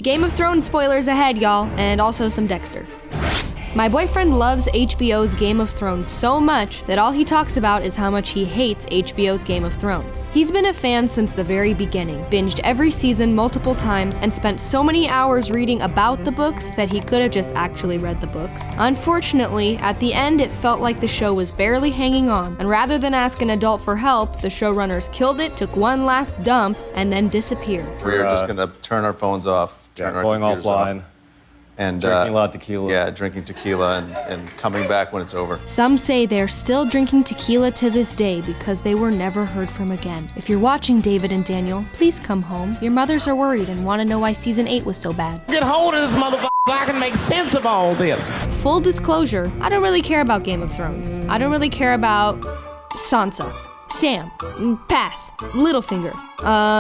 Game of Thrones spoilers ahead, y'all, and also some Dexter. My boyfriend loves HBO's Game of Thrones so much that all he talks about is how much he hates HBO's Game of Thrones. He's been a fan since the very beginning, binged every season multiple times, and spent so many hours reading about the books that he could have just actually read the books. Unfortunately, at the end it felt like the show was barely hanging on, and rather than ask an adult for help, the showrunners killed it, took one last dump, and then disappeared. We're just gonna turn our phones off, turn our going computers offline. off. And drinking a lot of tequila. Yeah, drinking tequila and coming back when it's over. Some say they're still drinking tequila to this day because they were never heard from again. If you're watching, David and Daniel, please come home. Your mothers are worried and want to know why season 8 was so bad. Get hold of this motherfucker so I can make sense of all this. Full disclosure, I don't really care about Game of Thrones. I don't really care about Sansa, Sam, pass, Littlefinger,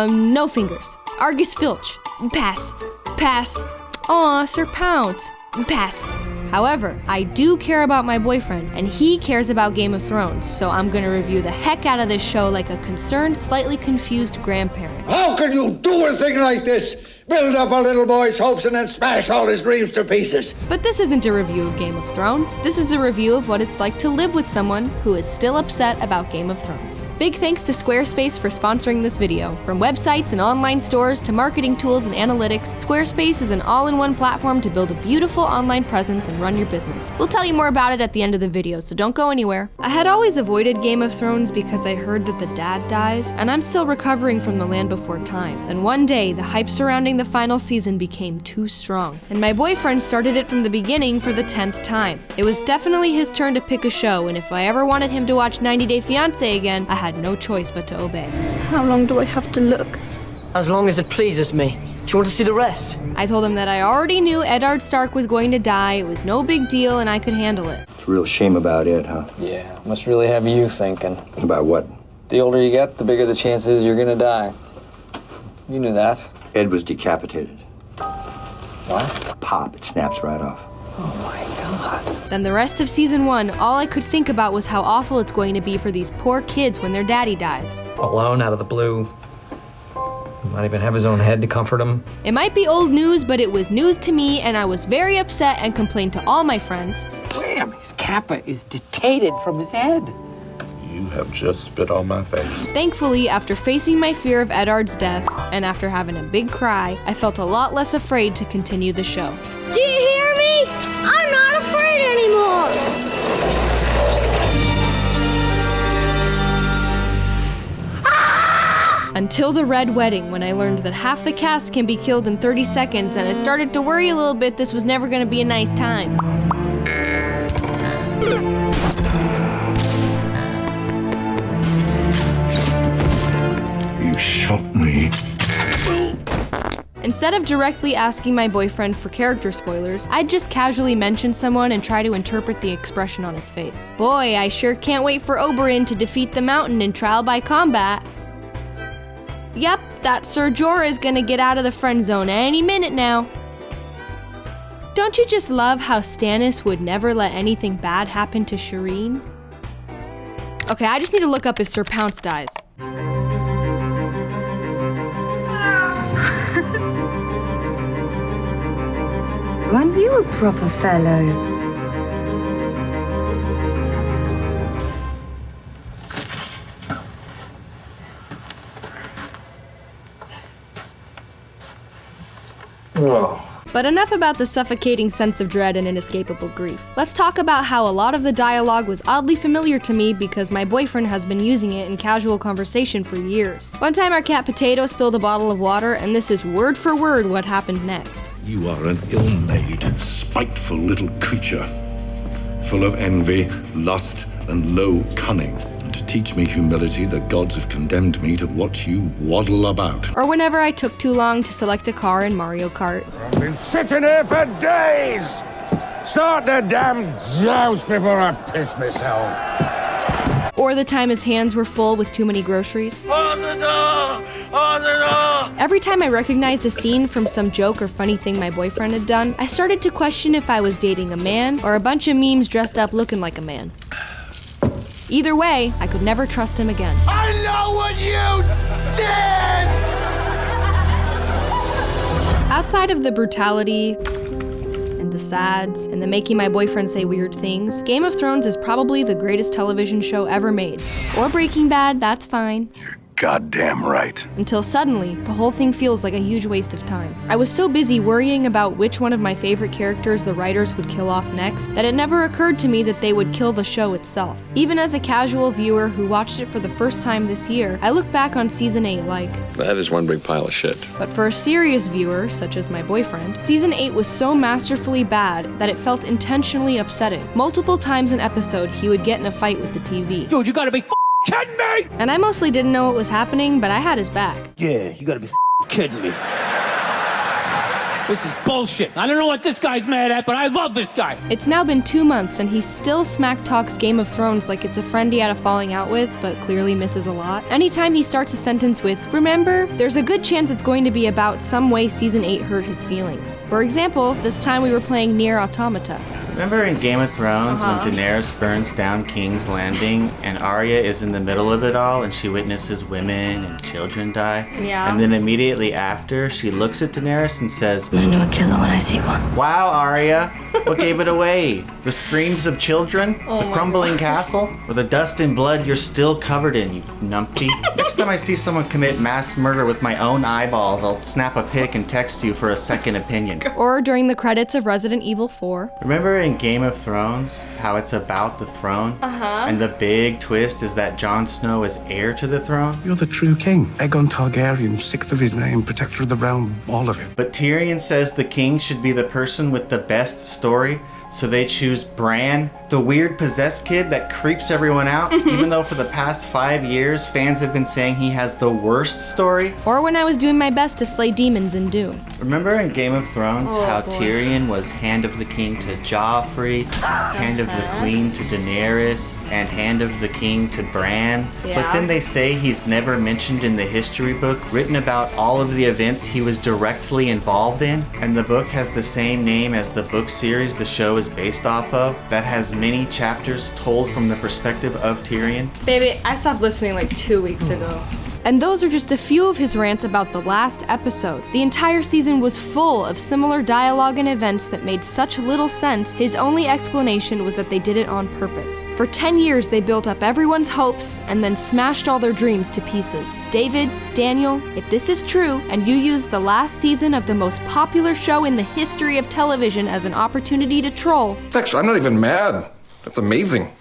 no fingers, Argus Filch, pass, pass. Aw, Sir Pounce. Pass. However, I do care about my boyfriend, and he cares about Game of Thrones, so I'm gonna review the heck out of this show like a concerned, slightly confused grandparent. How can you do a thing like this? Build up a little boy's hopes and then smash all his dreams to pieces. But this isn't a review of Game of Thrones. This is a review of what it's like to live with someone who is still upset about Game of Thrones. Big thanks to Squarespace for sponsoring this video. From websites and online stores to marketing tools and analytics, Squarespace is an all-in-one platform to build a beautiful online presence and run your business. We'll tell you more about it at the end of the video, so don't go anywhere. I had always avoided Game of Thrones because I heard that the dad dies, and I'm still recovering from The Land Before Time. Then one day, the hype surrounding the final season became too strong, and my boyfriend started it from the beginning for the 10th time. It was definitely his turn to pick a show, and if I ever wanted him to watch 90 Day Fiancé again, I had no choice but to obey. How long do I have to look? As long as it pleases me. Do you want to see the rest? I told him that I already knew Eddard Stark was going to die, it was no big deal, and I could handle it. It's a real shame about it, huh? Yeah, must really have you thinking. About what? The older you get, the bigger the chances you're gonna die. You knew that. Ed was decapitated. What? Pop, it snaps right off. Oh my God. Then the rest of season 1, all I could think about was how awful it's going to be for these poor kids when their daddy dies. Alone out of the blue. Not even have his own head to comfort him. It might be old news, but it was news to me, and I was very upset and complained to all my friends. Wham! His kappa is detated from his head. You have just spit on my face. Thankfully, after facing my fear of Eddard's death, and after having a big cry, I felt a lot less afraid to continue the show. Do you hear me? I'm not afraid anymore! Until the Red Wedding, when I learned that half the cast can be killed in 30 seconds, and I started to worry a little bit this was never gonna be a nice time. You shot me. Instead of directly asking my boyfriend for character spoilers, I'd just casually mention someone and try to interpret the expression on his face. Boy, I sure can't wait for Oberyn to defeat the Mountain in Trial by Combat. Yep, that Ser Jorah's gonna get out of the friend zone any minute now. Don't you just love how Stannis would never let anything bad happen to Shireen? Okay, I just need to look up if Sir Pounce dies. Aren't you a proper fellow? Oh. But enough about the suffocating sense of dread and inescapable grief. Let's talk about how a lot of the dialogue was oddly familiar to me because my boyfriend has been using it in casual conversation for years. One time our cat Potato spilled a bottle of water, and this is word for word what happened next. You are an ill-made, spiteful little creature, full of envy, lust, and low cunning. And to teach me humility, the gods have condemned me to watch you waddle about. Or whenever I took too long to select a car in Mario Kart. I've been sitting here for days! Start the damn joust before I piss myself. Or the time his hands were full with too many groceries. On the door! On the door! Every time I recognized a scene from some joke or funny thing my boyfriend had done, I started to question if I was dating a man or a bunch of memes dressed up looking like a man. Either way, I could never trust him again. I know what you did! Outside of the brutality and the sads and the making my boyfriend say weird things, Game of Thrones is probably the greatest television show ever made. Or Breaking Bad, that's fine. Goddamn right. Until suddenly, the whole thing feels like a huge waste of time. I was so busy worrying about which one of my favorite characters the writers would kill off next that it never occurred to me that they would kill the show itself. Even as a casual viewer who watched it for the first time this year, I look back on Season 8 like... That is one big pile of shit. But for a serious viewer, such as my boyfriend, Season 8 was so masterfully bad that it felt intentionally upsetting. Multiple times an episode, he would get in a fight with the TV. Dude, you gotta be kidding me! And I mostly didn't know what was happening, but I had his back. Yeah, you gotta be kidding me. This is bullshit. I don't know what this guy's mad at, but I love this guy. It's now been 2 months and he still smack talks Game of Thrones like it's a friend he had a falling out with, but clearly misses a lot. Anytime he starts a sentence with, "Remember," there's a good chance it's going to be about some way Season 8 hurt his feelings. For example, this time we were playing Nier Automata. Remember in Game of Thrones when Daenerys burns down King's Landing and Arya is in the middle of it all and she witnesses women and children die? Yeah. And then immediately after, she looks at Daenerys and says, I know a killer when I see one. "Wow, Arya, what gave it away? The screams of children? The crumbling castle? Or the dust and blood you're still covered in, you numpty? Next time I see someone commit mass murder with my own eyeballs, I'll snap a pic and text you for a second opinion." Or during the credits of Resident Evil 4. Remember in Game of Thrones, how it's about the throne? And the big twist is that Jon Snow is heir to the throne? You're the true king. Aegon Targaryen, sixth of his name, protector of the realm, all of it. But Tyrion says the king should be the person with the best story, so they choose Bran, the weird possessed kid that creeps everyone out, even though for the past 5 years, fans have been saying he has the worst story. Or when I was doing my best to slay demons in Dune. Remember in Game of Thrones how Tyrion was Hand of the King to Joffrey, Hand of the Queen to Daenerys, and Hand of the King to Bran? But then they say he's never mentioned in the history book written about all of the events he was directly involved in, and the book has the same name as the book series the show is based off of, that has many chapters told from the perspective of Tyrion. Baby, I stopped listening like 2 weeks ago. And those are just a few of his rants about the last episode. The entire season was full of similar dialogue and events that made such little sense, his only explanation was that they did it on purpose. For 10 years, they built up everyone's hopes and then smashed all their dreams to pieces. David, Daniel, if this is true, and you used the last season of the most popular show in the history of television as an opportunity to troll... Actually, I'm not even mad. That's amazing.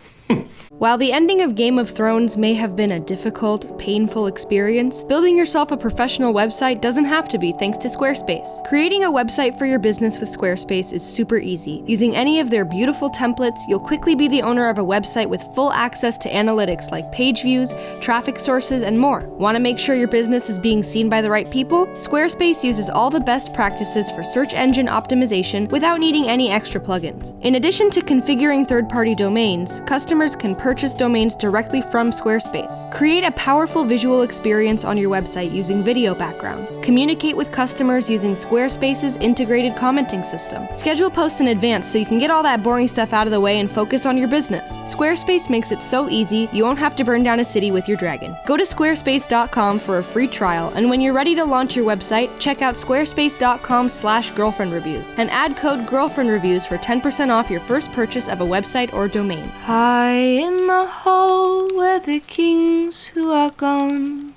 While the ending of Game of Thrones may have been a difficult, painful experience, building yourself a professional website doesn't have to be thanks to Squarespace. Creating a website for your business with Squarespace is super easy. Using any of their beautiful templates, you'll quickly be the owner of a website with full access to analytics like page views, traffic sources, and more. Want to make sure your business is being seen by the right people? Squarespace uses all the best practices for search engine optimization without needing any extra plugins. In addition to configuring third-party domains, customers can purchase domains directly from Squarespace. Create a powerful visual experience on your website using video backgrounds. Communicate with customers using Squarespace's integrated commenting system. Schedule posts in advance so you can get all that boring stuff out of the way and focus on your business. Squarespace makes it so easy, you won't have to burn down a city with your dragon. Go to squarespace.com for a free trial, and when you're ready to launch your website, check out squarespace.com/girlfriendreviews and add code girlfriendreviews for 10% off your first purchase of a website or domain. High in the hall where the kings who are gone,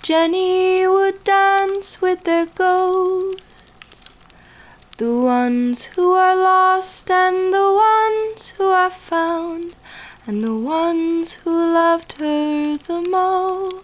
Jenny would dance with their ghosts. The ones who are lost and the ones who are found, and the ones who loved her the most.